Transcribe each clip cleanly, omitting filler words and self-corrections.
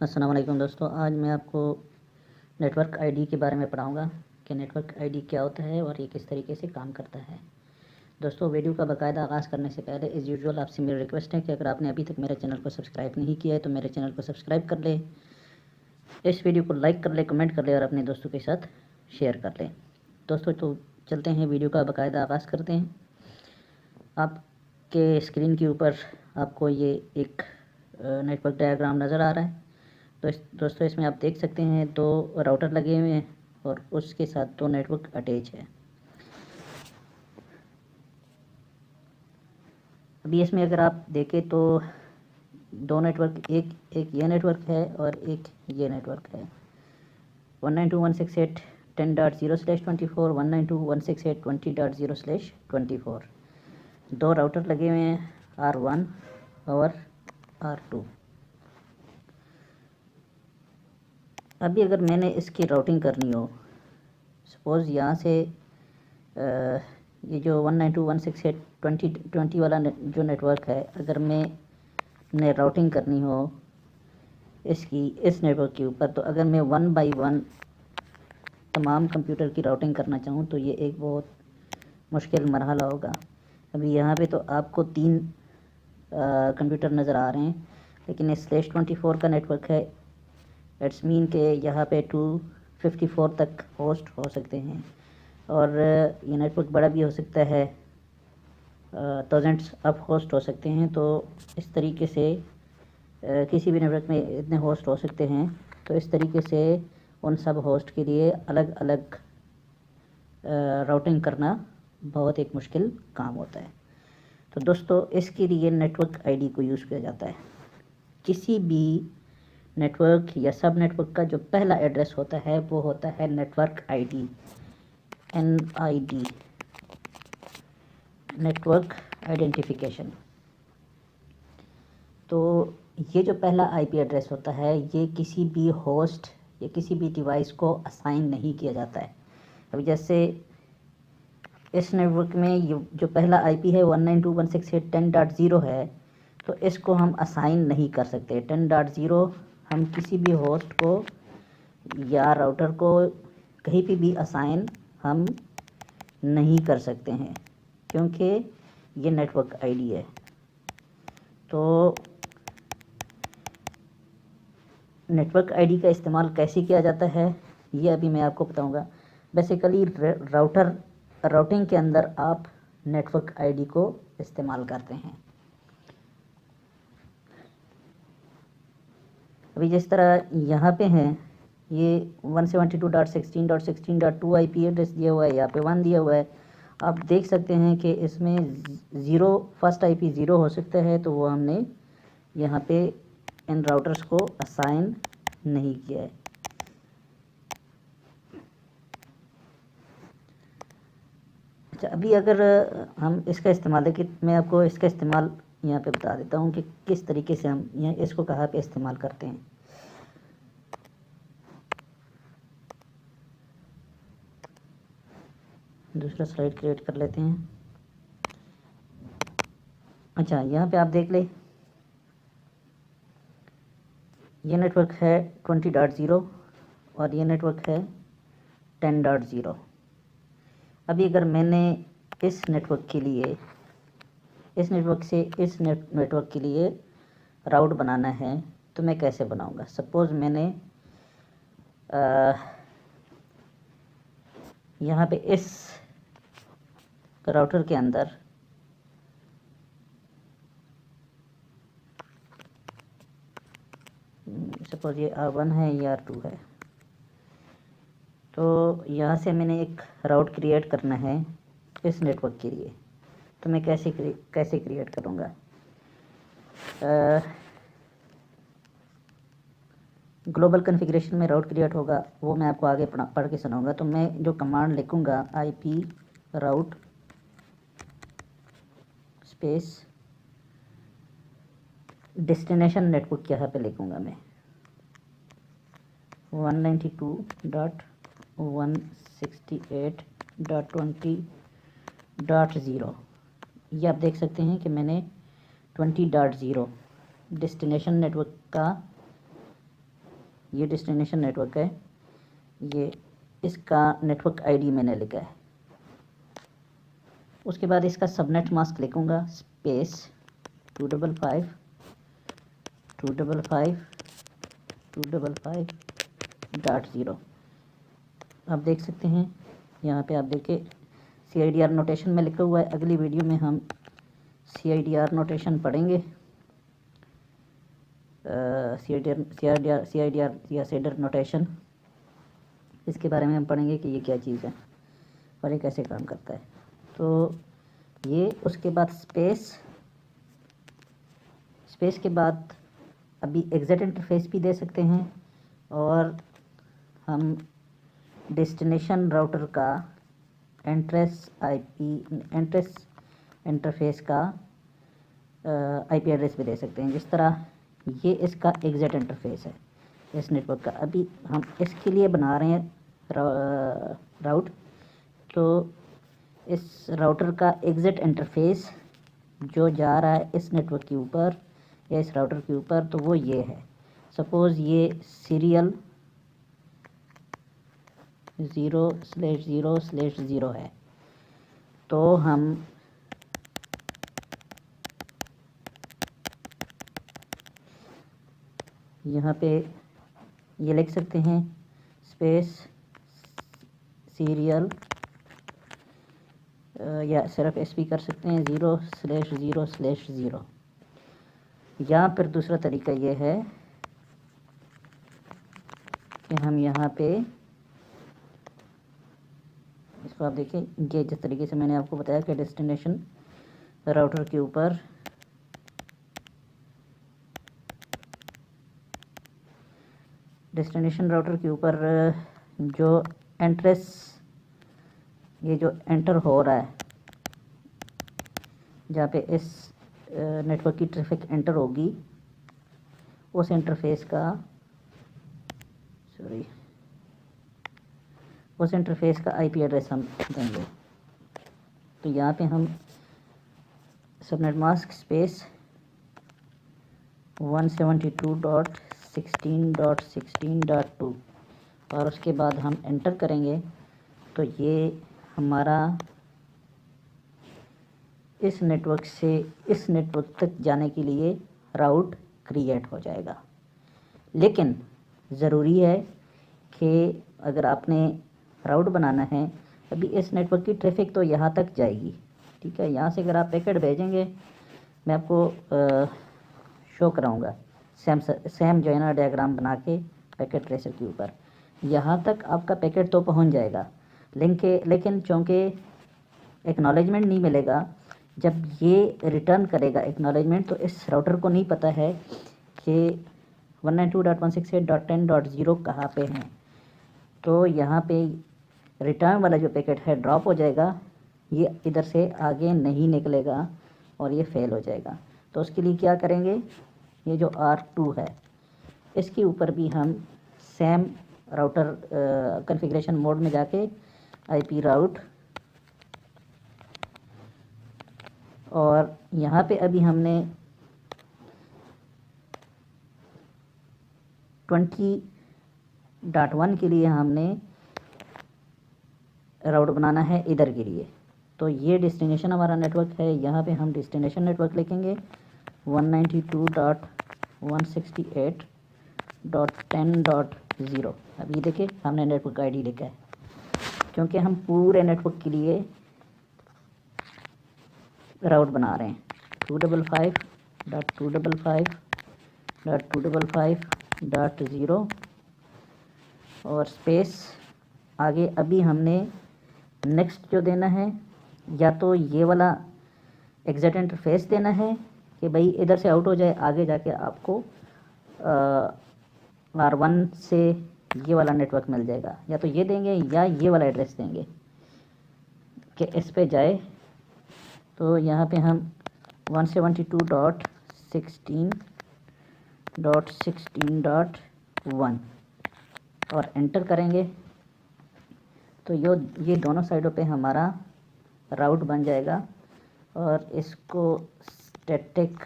अस्सलाम वालेकुम दोस्तों, आज मैं आपको नेटवर्क आईडी के बारे में पढ़ाऊँगा कि नेटवर्क आईडी क्या होता है और ये किस तरीके से काम करता है। दोस्तों, वीडियो का बाकायदा आगाज़ करने से पहले एज़ यूजुअल आपसे मेरी रिक्वेस्ट है कि अगर आपने अभी तक मेरे चैनल को सब्सक्राइब नहीं किया है तो मेरे चैनल को सब्सक्राइब कर ले, इस वीडियो को लाइक कर ले, कमेंट कर ले और अपने दोस्तों के साथ शेयर कर ले। दोस्तों, तो चलते हैं, वीडियो का बाकायदा आगाज़ करते हैं। आपके स्क्रीन के ऊपर आपको ये एक नेटवर्क डायग्राम नज़र आ रहा है। तो दोस्तों, इसमें आप देख सकते हैं 2 राउटर लगे हुए हैं और उसके साथ 2 नेटवर्क अटैच है। अभी इसमें अगर आप देखें तो 2 नेटवर्क, एक ये नेटवर्क है और एक ये नेटवर्क है। 192.168.10.0/24, 192.168.20.0/24। 2 राउटर लगे हुए हैं, R1 और R2। अभी अगर मैंने इसकी राउटिंग करनी हो, सपोज़ यहाँ से ये जो 192.168.20.20 वाला जो नेटवर्क है, अगर मैं राउटिंग करनी हो इसकी इस नेटवर्क के ऊपर, तो अगर मैं 1 बाई 1 तमाम कंप्यूटर की राउटिंग करना चाहूँ तो ये एक बहुत मुश्किल मरहला होगा। अभी यहाँ पे तो आपको 3 कंप्यूटर नज़र आ रहे हैं, लेकिन ये /24 का नेटवर्क है। इट्स मीन के यहाँ पे 254 तक होस्ट हो सकते हैं और ये नेटवर्क बड़ा भी हो सकता है, थाउजेंड्स अप होस्ट हो सकते हैं। तो इस तरीके से किसी भी नेटवर्क में इतने होस्ट हो सकते हैं। तो इस तरीके से उन सब होस्ट के लिए अलग अलग राउटिंग करना बहुत एक मुश्किल काम होता है। तो दोस्तों, इसके लिए नेटवर्क आईडी को यूज़ किया जाता है। किसी भी नेटवर्क या सब नेटवर्क का जो पहला एड्रेस होता है वो होता है network ID, NID, network identification. तो ये जो पहला IP एड्रेस होता है, ये किसी भी होस्ट या किसी भी डिवाइस को असाइन नहीं किया जाता है। अभी जैसे इस नेटवर्क में ये जो पहला IP है 192.168.10.0 है, तो इसको हम असाइन नहीं कर सकते। 10.0 हम किसी भी होस्ट को या राउटर को कहीं पे भी असाइन हम नहीं कर सकते हैं, क्योंकि ये नेटवर्क आईडी है। तो नेटवर्क आईडी का इस्तेमाल कैसे किया जाता है ये अभी मैं आपको बताऊंगा। बेसिकली राउटिंग के अंदर आप नेटवर्क आईडी को इस्तेमाल करते हैं। अभी जिस तरह यहाँ पे हैं, ये 172.16.16.2 IP एड्रेस दिया हुआ है, यहाँ पे 1 दिया हुआ है। आप देख सकते हैं कि इसमें फर्स्ट IP 0 हो सकता है, तो वो हमने यहाँ पे इन राउटर्स को असाइन नहीं किया है। अच्छा, अभी अगर हम इसका इस्तेमाल देखें, मैं आपको इसका इस्तेमाल यहाँ पे बता देता हूँ कि किस तरीके से हम यहाँ इसको कहाँ पे इस्तेमाल करते हैं। दूसरा स्लाइड क्रिएट कर लेते हैं। अच्छा, यहाँ पे आप देख ले, ये नेटवर्क है 20.0 और ये नेटवर्क है 10.0। अभी अगर मैंने इस नेटवर्क के लिए, इस नेटवर्क से इस नेटवर्क के लिए राउट बनाना है तो मैं कैसे बनाऊंगा। सपोज़ मैंने यहाँ पे इस राउटर के अंदर सपोज़ ये R1 है, ये R2 है। तो यहाँ से मैंने एक राउट क्रिएट करना है इस नेटवर्क के लिए, तो मैं कैसे क्रिएट करूँगा। ग्लोबल कॉन्फ़िगरेशन में राउट क्रिएट होगा, वो मैं आपको आगे पढ़ के सुनाऊंगा। तो मैं जो कमांड लिखूँगा IP राउट स्पेस डेस्टिनेशन नेटवर्क यहाँ पे लिखूँगा मैं 192.168.20.0। ये आप देख सकते हैं कि मैंने 20.0 डेस्टिनेशन नेटवर्क का ये डेस्टिनेशन नेटवर्क है, ये इसका नेटवर्क आईडी मैंने लिखा है। उसके बाद इसका सबनेट मास्क लिखूँगा, स्पेस 255.255.0। आप देख सकते हैं यहाँ पे, आप देखिए CIDR नोटेशन में लिखा हुआ है। अगली वीडियो में हम CIDR नोटेशन पढ़ेंगे, CIDR या सेडर नोटेशन, इसके बारे में हम पढ़ेंगे कि ये क्या चीज़ है और ये कैसे काम करता है। तो ये, उसके बाद स्पेस के बाद अभी एग्जिट इंटरफेस भी दे सकते हैं, और हम डेस्टिनेशन राउटर का एंट्रेस इंटरफेस का IP एड्रेस भी दे सकते हैं। जिस तरह ये इसका एग्जिट इंटरफेस है इस नेटवर्क का, अभी हम इसके लिए बना रहे हैं राउट। तो इस राउटर का एग्जिट इंटरफेस जो जा रहा है इस नेटवर्क के ऊपर या इस राउटर के ऊपर, तो वो ये है। सपोज़ ये सीरियल 0/0/0 है, तो हम यहाँ पे ये लिख सकते हैं, स्पेस सीरियल, या सिर्फ SP कर सकते हैं 0/0/0। या फिर दूसरा तरीका ये है कि हम यहाँ पे इसको, आप देखिए ये जिस तरीके से मैंने आपको बताया कि डेस्टिनेशन राउटर के ऊपर जो एंट्रेस, ये जो एंटर हो रहा है, जहाँ पे इस नेटवर्क की ट्रैफिक एंटर होगी, उस इंटरफेस का IP एड्रेस हम देंगे। तो यहाँ पे हम सबनेट मास्क स्पेस 172.16.16.2 और उसके बाद हम एंटर करेंगे, तो ये हमारा इस नेटवर्क से इस नेटवर्क तक जाने के लिए राउट क्रिएट हो जाएगा। लेकिन ज़रूरी है कि अगर आपने राउट बनाना है, अभी इस नेटवर्क की ट्रैफिक तो यहाँ तक जाएगी, ठीक है। यहाँ से अगर आप पैकेट भेजेंगे, मैं आपको शो कराऊंगा सेम जॉइनर डायग्राम बना के पैकेट ट्रेसर के ऊपर, यहाँ तक आपका पैकेट तो पहुँच जाएगा। लेकिन चूँकि एक्नॉलेजमेंट नहीं मिलेगा, जब ये रिटर्न करेगा एक्नॉलेजमेंट, तो इस राउटर को नहीं पता है कि 192.168.10.0 कहाँ पे हैं। तो यहाँ पे रिटर्न वाला जो पैकेट है ड्रॉप हो जाएगा, ये इधर से आगे नहीं निकलेगा और ये फेल हो जाएगा। तो उसके लिए क्या करेंगे, ये जो R2 है इसके ऊपर भी हम सेम राउटर कॉन्फ़िगरेशन मोड में जाके IP राउट, और यहाँ पे अभी हमने 20.1 के लिए हमने राउट बनाना है इधर के लिए। तो ये डेस्टिनेशन हमारा नेटवर्क है, यहाँ पे हम डेस्टिनेशन नेटवर्क लिखेंगे 192.168.10.0। अब ये देखिए हमने नेटवर्क ID लिखा है, क्योंकि हम पूरे नेटवर्क के लिए राउट बना रहे हैं 255.255.255.0 और स्पेस आगे। अभी हमने नेक्स्ट जो देना है, या तो ये वाला एग्जिट इंटरफेस देना है कि भाई इधर से आउट हो जाए, आगे जाके आपको R1 से ये वाला नेटवर्क मिल जाएगा, या तो ये देंगे या ये वाला एड्रेस देंगे कि इस पे जाए। तो यहाँ पे हम 172.16.16.1 और एंटर करेंगे, तो ये दोनों साइडों पे हमारा राउट बन जाएगा। और इसको स्टैटिक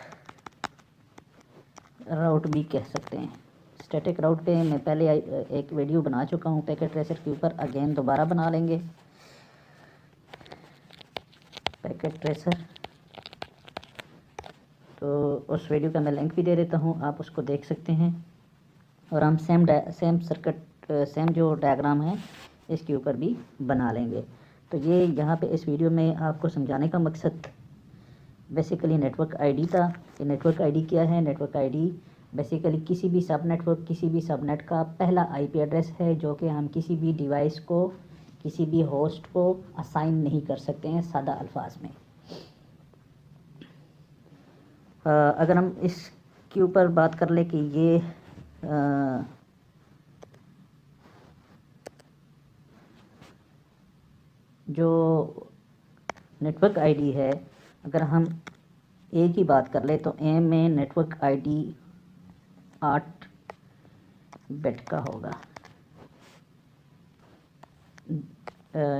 राउट भी कह सकते हैं, स्टैटिक राउट पे मैं पहले एक वीडियो बना चुका हूँ पैकेट ट्रेसर के ऊपर, अगेन दोबारा बना लेंगे पैकेट ट्रेसर। तो उस वीडियो का मैं लिंक भी दे देता हूँ, आप उसको देख सकते हैं। और हम सेम सर्किट सेम जो डायग्राम है इसके ऊपर भी बना लेंगे। तो ये यहाँ पे इस वीडियो में आपको समझाने का मकसद बेसिकली नेटवर्क आईडी था। कि नेटवर्क आईडी क्या है। नेटवर्क आईडी बेसिकली किसी भी सब नेटवर्क, किसी भी सबनेट का पहला आईपी एड्रेस है, जो कि हम किसी भी डिवाइस को, किसी भी होस्ट को असाइन नहीं कर सकते हैं सादा अल्फाज में। अगर हम इसके ऊपर बात कर ले कि ये जो नेटवर्क आईडी है, अगर हम ए की बात कर ले तो ए में नेटवर्क आईडी 8 बिट का होगा।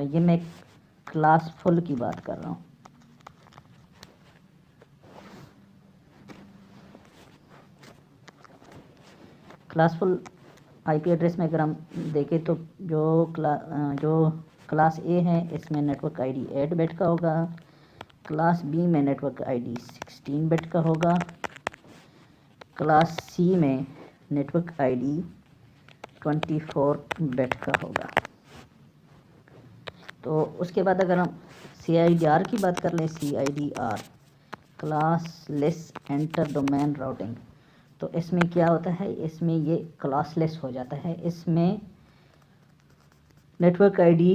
ये मैं क्लास फुल की बात कर रहा हूँ। क्लास फुल आईपी एड्रेस में अगर हम देखें तो जो क्लास ए है इसमें नेटवर्क आईडी 8 बिट का होगा। क्लास बी में नेटवर्क आईडी 16 बिट का होगा। क्लास सी में नेटवर्क आईडी 24 बिट का होगा। तो उसके बाद अगर हम CIDR की बात कर लें, CIDR classless inter domain routing, तो इसमें क्या होता है, इसमें ये क्लासलेस हो जाता है। इसमें नेटवर्क आईडी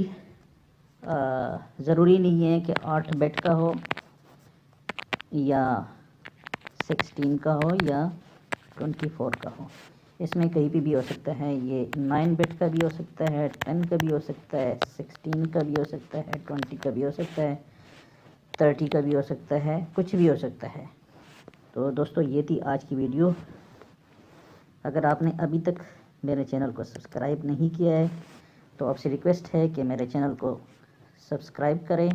ज़रूरी नहीं है कि 8 बिट का हो या 16 का हो या 24 का हो। इसमें कहीं भी हो सकता है। ये 9 बिट का भी हो सकता है, 10 का भी हो सकता है, 16 का भी हो सकता है, 20 का भी हो सकता है, 30 का भी हो सकता है, कुछ भी हो सकता है। तो दोस्तों ये थी आज की वीडियो। अगर आपने अभी तक मेरे चैनल को सब्सक्राइब नहीं किया है तो आपसे रिक्वेस्ट है कि मेरे चैनल को सब्सक्राइब करें।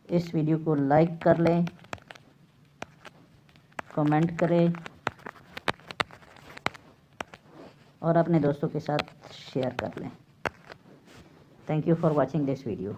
इस वीडियो को लाइक कर लें, कमेंट करें और अपने दोस्तों के साथ शेयर कर लें। Thank you for watching this video.